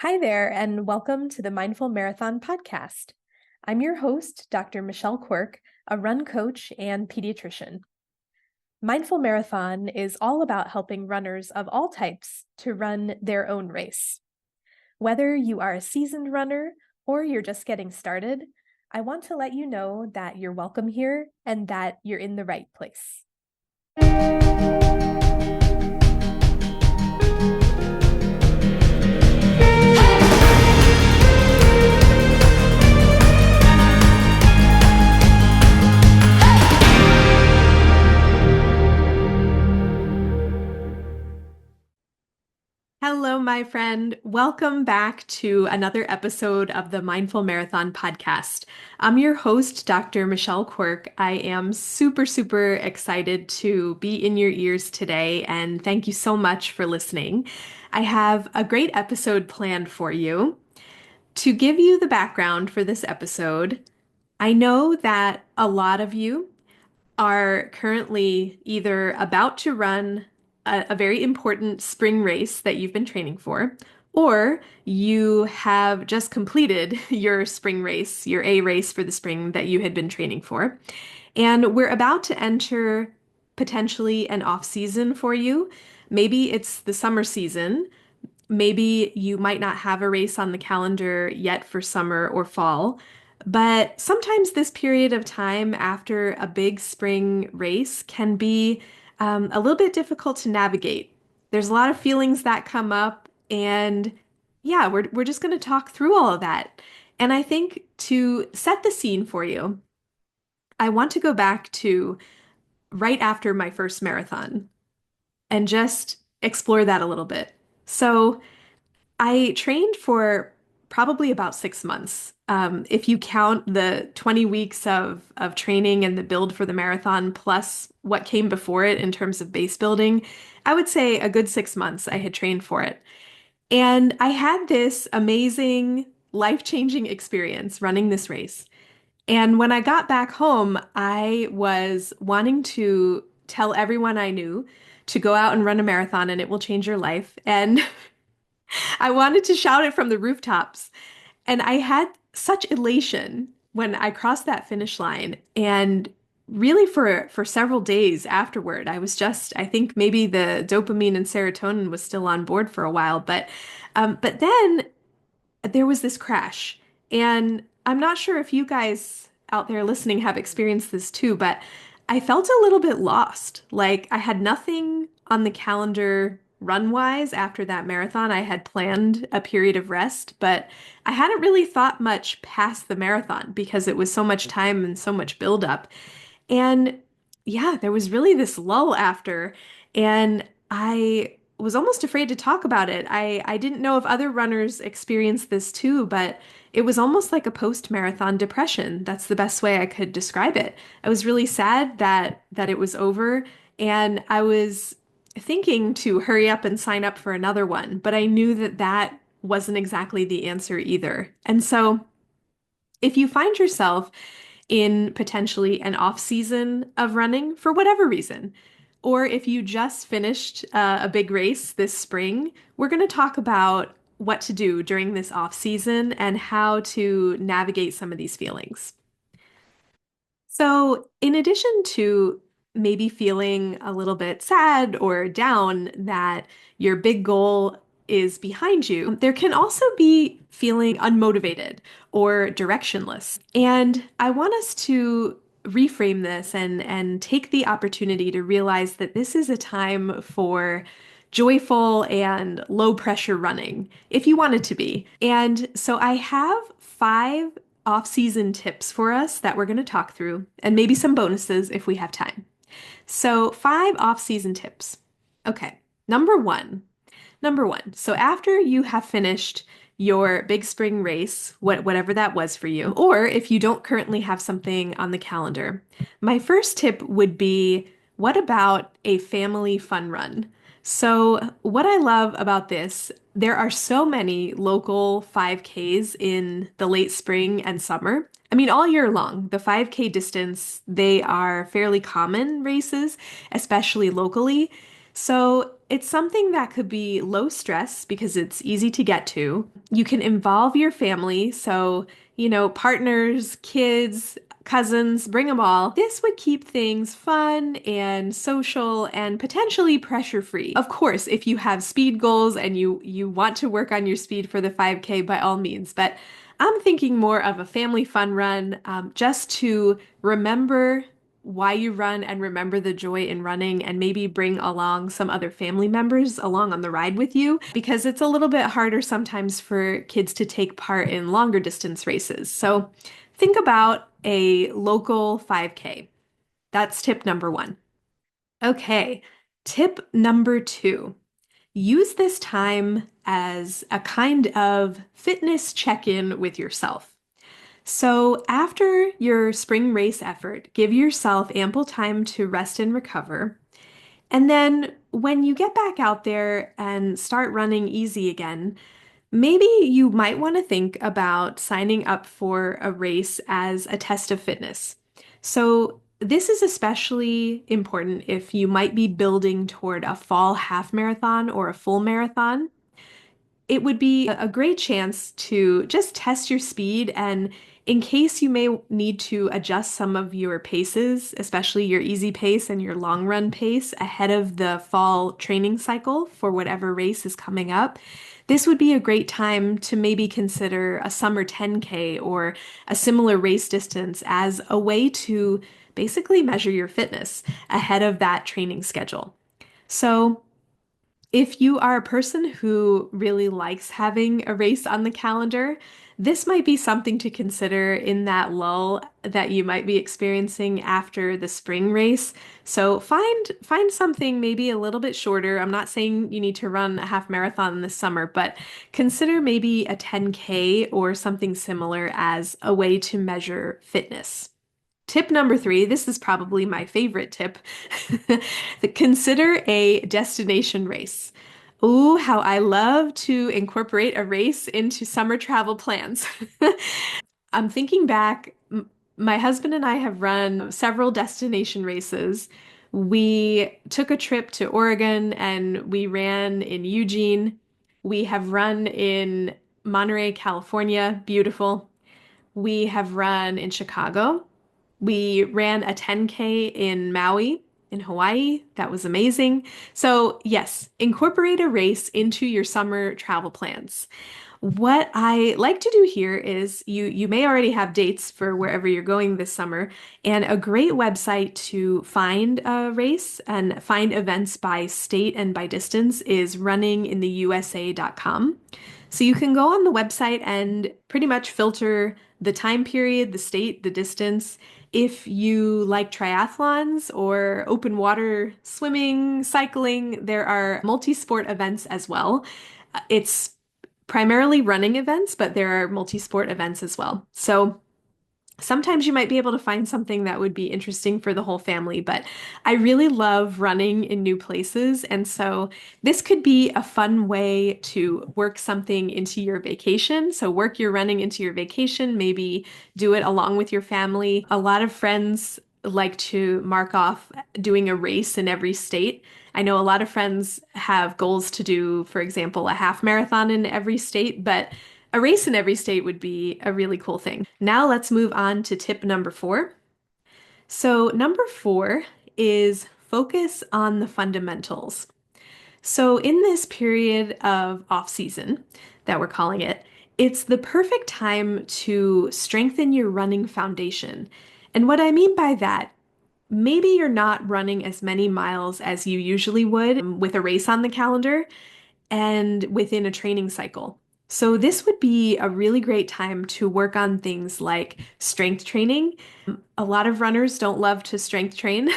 Hi there, and welcome to the Mindful Marathon podcast. I'm your host, Dr. Michelle Quirk, a run coach and pediatrician. Mindful Marathon is all about helping runners of all types to run their own race. Whether you are a seasoned runner or you're just getting started, I want to let you know that you're welcome here and that you're in the right place. Hello, my friend. Welcome back to another episode of the Mindful Marathon podcast. I'm your host, Dr. Michelle Quirk. I am super excited to be in your ears today, and thank you so much for listening. I have a great episode planned for you. To give you the background for this episode, I know that a lot of you are currently either about to run a very important spring race that you've been training for, or you have just completed your spring race, your A race for the spring that you had been training for. And we're about to enter potentially an off season for you. Maybe it's the summer season. Maybe you might not have a race on the calendar yet for summer or fall, but sometimes this period of time after a big spring race can be a little bit difficult to navigate. There's a lot of feelings that come up, and yeah, we're just going to talk through all of that. And I think to set the scene for you, I want to go back to right after my first marathon and just explore that a little bit. So, I trained for probably about 6 months. If you count the 20 weeks of training and the build for the marathon, plus what came before it in terms of base building, I would say a good 6 months I had trained for it. And I had this amazing, life-changing experience running this race. And when I got back home, I was wanting to tell everyone I knew to go out and run a marathon and it will change your life. And I wanted to shout it from the rooftops. And I had such elation when I crossed that finish line. And really for several days afterward, I think maybe the dopamine and serotonin was still on board for a while, but then there was this crash. And I'm not sure if you guys out there listening have experienced this too, but I felt a little bit lost. Like I had nothing on the calendar run-wise after that marathon. I had planned a period of rest, but I hadn't really thought much past the marathon because it was so much time and so much buildup. And yeah, there was really this lull after, and I was almost afraid to talk about it. I didn't know if other runners experienced this too, but it was almost like a post-marathon depression. That's the best way I could describe it. I was really sad that it was over, and I was thinking to hurry up and sign up for another one, but I knew that wasn't exactly the answer either. And so if you find yourself in potentially an off season of running for whatever reason, or if you just finished a big race this spring, we're going to talk about what to do during this off season and how to navigate some of these feelings. So, in addition to maybe feeling a little bit sad or down that your big goal is behind you, there can also be feeling unmotivated or directionless. And I want us to reframe this and take the opportunity to realize that this is a time for joyful and low pressure running, if you want it to be. And so I have 5 off-season tips for us that we're going to talk through, and maybe some bonuses if we have time. So, 5 off-season tips. Okay, number one. Number one. So, after you have finished your big spring race, whatever that was for you, or if you don't currently have something on the calendar, my first tip would be, what about a family fun run? So, what I love about this, there are so many local 5Ks in the late spring and summer. I mean, all year long, the 5K distance, they are fairly common races, especially locally. So, it's something that could be low stress because it's easy to get to. You can involve your family, so, partners, kids, cousins, bring them all. This would keep things fun and social and potentially pressure-free. Of course, if you have speed goals and you want to work on your speed for the 5K, by all means, but I'm thinking more of a family fun run, just to remember why you run and remember the joy in running and maybe bring along some other family members along on the ride with you because it's a little bit harder sometimes for kids to take part in longer distance races. So think about a local 5K. That's tip number one. Okay, tip number two. Use this time as a kind of fitness check-in with yourself. So, after your spring race effort, give yourself ample time to rest and recover. And then, when you get back out there and start running easy again, maybe you might want to think about signing up for a race as a test of fitness. So, this is especially important if you might be building toward a fall half marathon or a full marathon. It would be a great chance to just test your speed, and in case you may need to adjust some of your paces, especially your easy pace and your long run pace ahead of the fall training cycle for whatever race is coming up. This would be a great time to maybe consider a summer 10K or a similar race distance as a way to basically measure your fitness ahead of that training schedule. So, if you are a person who really likes having a race on the calendar, this might be something to consider in that lull that you might be experiencing after the spring race. So find something maybe a little bit shorter. I'm not saying you need to run a half marathon this summer, but consider maybe a 10K or something similar as a way to measure fitness. Tip number three, this is probably my favorite tip. Consider a destination race. Ooh, how I love to incorporate a race into summer travel plans. I'm thinking back, my husband and I have run several destination races. We took a trip to Oregon and we ran in Eugene. We have run in Monterey, California, beautiful. We have run in Chicago. We ran a 10K in Maui, in Hawaii. That was amazing. So, yes, incorporate a race into your summer travel plans. What I like to do here is you may already have dates for wherever you're going this summer, and a great website to find a race and find events by state and by distance is runningintheusa.com. So you can go on the website and pretty much filter the time period, the state, the distance. If you like triathlons or open water swimming, cycling, there are multi-sport events as well. It's primarily running events, but there are multi-sport events as well. So sometimes you might be able to find something that would be interesting for the whole family, but I really love running in new places. And so this could be a fun way to work something into your vacation. So work your running into your vacation, maybe do it along with your family. A lot of friends like to mark off doing a race in every state. I know a lot of friends have goals to do, for example, a half marathon in every state, but a race in every state would be a really cool thing. Now let's move on to tip number four. So, number four is focus on the fundamentals. So, in this period of off season that we're calling it, it's the perfect time to strengthen your running foundation. And what I mean by that, maybe you're not running as many miles as you usually would with a race on the calendar and within a training cycle. So, this would be a really great time to work on things like strength training. A lot of runners don't love to strength train,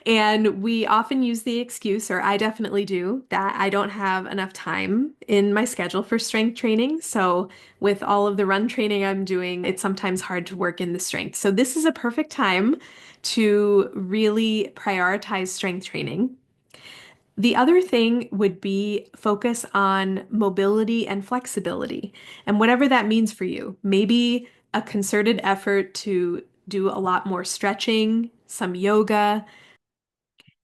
and we often use the excuse, or I definitely do, that I don't have enough time in my schedule for strength training. So, with all of the run training I'm doing, it's sometimes hard to work in the strength. So, this is a perfect time to really prioritize strength training. The other thing would be focus on mobility and flexibility, and whatever that means for you. Maybe a concerted effort to do a lot more stretching, some yoga,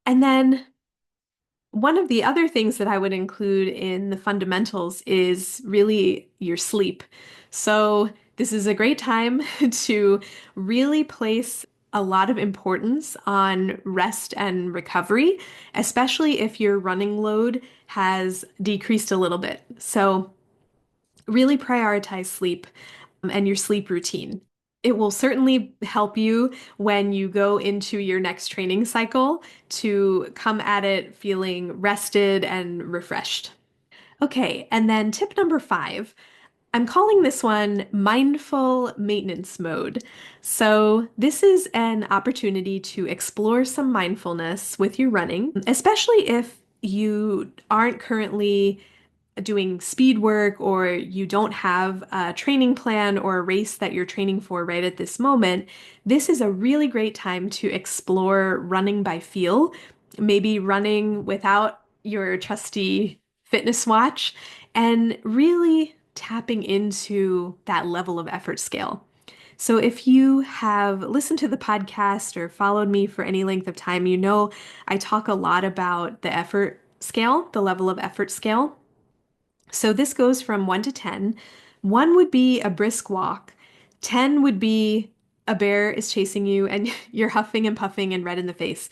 and then One of the other things that I would include in the fundamentals is really your sleep. So, this is a great time to really place a lot of importance on rest and recovery, especially if your running load has decreased a little bit. So, really prioritize sleep and your sleep routine. It will certainly help you when you go into your next training cycle to come at it feeling rested and refreshed. Okay, and then tip number 5. I'm calling this one mindful maintenance mode. So, this is an opportunity to explore some mindfulness with your running, especially if you aren't currently doing speed work or you don't have a training plan or a race that you're training for right at this moment. This is a really great time to explore running by feel, maybe running without your trusty fitness watch, and really tapping into that level of effort scale. So, if you have listened to the podcast or followed me for any length of time, you know I talk a lot about the effort scale, the level of effort scale. So this goes from 1 to 10. 1 would be a brisk walk. 10 would be a bear is chasing you and you're huffing and puffing and red in the face.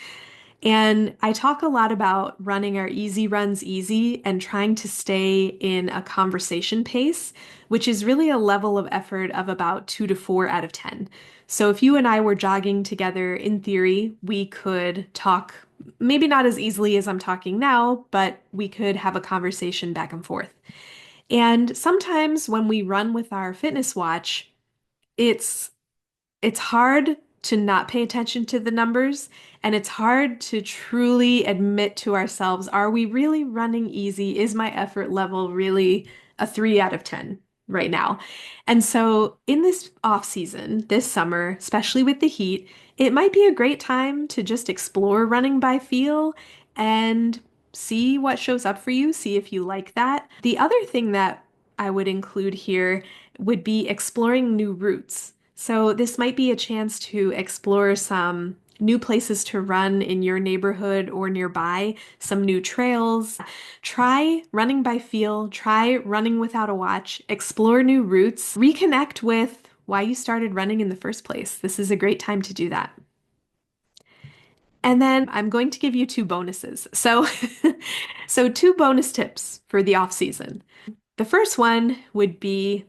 And I talk a lot about running our easy runs easy and trying to stay in a conversation pace, which is really a level of effort of about 2 to 4 out of 10. So if you and I were jogging together, in theory, we could talk, maybe not as easily as I'm talking now, but we could have a conversation back and forth. And sometimes when we run with our fitness watch, it's it's hard to not pay attention to the numbers, and it's hard to truly admit to ourselves, are we really running easy? Is my effort level really a 3 out of 10 right now? And so in this off season, this summer, especially with the heat, it might be a great time to just explore running by feel and see what shows up for you, see if you like that. The other thing that I would include here would be exploring new routes. So, this might be a chance to explore some new places to run in your neighborhood or nearby, some new trails. Try running by feel, try running without a watch, explore new routes, reconnect with why you started running in the first place. This is a great time to do that. And then I'm going to give you two bonuses. So, so two bonus tips for the off season. The first one would be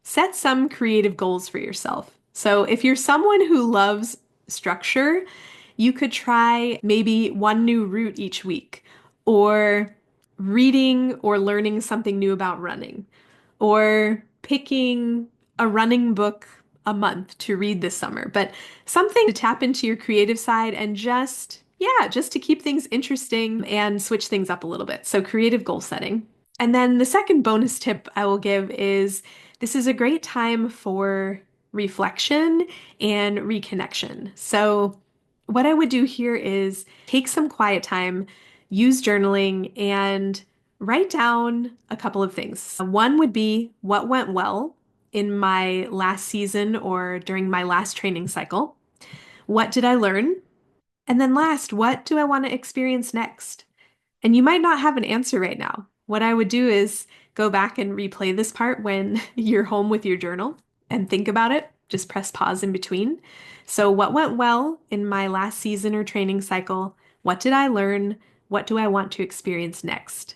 set some creative goals for yourself. So if you're someone who loves structure, you could try maybe one new route each week, or reading or learning something new about running, or picking a running book a month to read this summer. But something to tap into your creative side and just, yeah, just to keep things interesting and switch things up a little bit. So creative goal setting. And then the second bonus tip I will give is this is a great time for reflection and reconnection. So, what I would do here is take some quiet time, use journaling, and write down a couple of things. One would be what went well in my last season or during my last training cycle. What did I learn? And then last, what do I want to experience next? And you might not have an answer right now. What I would do is go back and replay this part when you're home with your journal and think about it. Just press pause in between. So, what went well in my last season or training cycle? What did I learn? What do I want to experience next?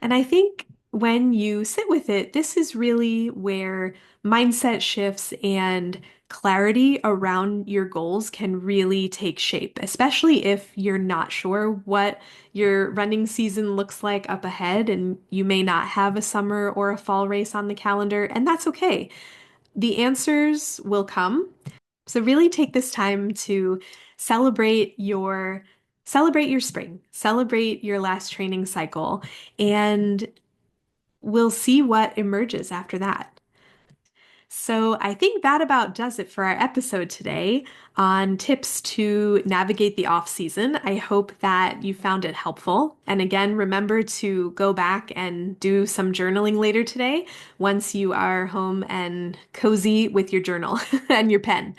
And I think when you sit with it, this is really where mindset shifts and clarity around your goals can really take shape, especially if you're not sure what your running season looks like up ahead and you may not have a summer or a fall race on the calendar, and that's okay. The answers will come. So really take this time to celebrate your celebrate your spring, celebrate your last training cycle, and we'll see what emerges after that. So I think that about does it for our episode today on tips to navigate the off season. I hope that you found it helpful. And again, remember to go back and do some journaling later today once you are home and cozy with your journal and your pen.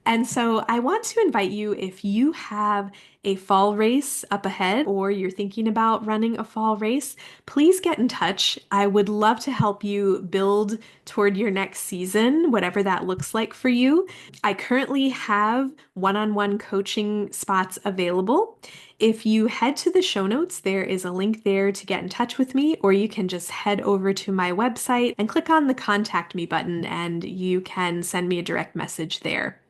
And so I want to invite you, if you have a fall race up ahead or you're thinking about running a fall race, please get in touch. I would love to help you build toward your next season, whatever that looks like for you. I currently have one-on-one coaching spots available. If you head to the show notes, there is a link there to get in touch with me, or you can just head over to my website and click on the Contact Me button, and you can send me a direct message there.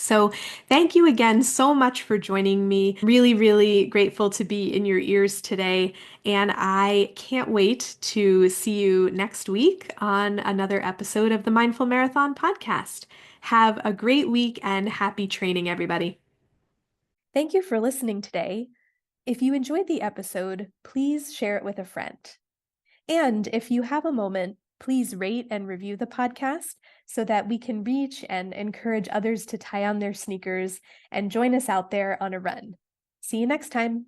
So, thank you again so much for joining me. Really, really grateful to be in your ears today. And I can't wait to see you next week on another episode of the Mindful Marathon podcast. Have a great week and happy training, everybody. Thank you for listening today. If you enjoyed the episode, please share it with a friend. And if you have a moment, please rate and review the podcast so that we can reach and encourage others to tie on their sneakers and join us out there on a run. See you next time.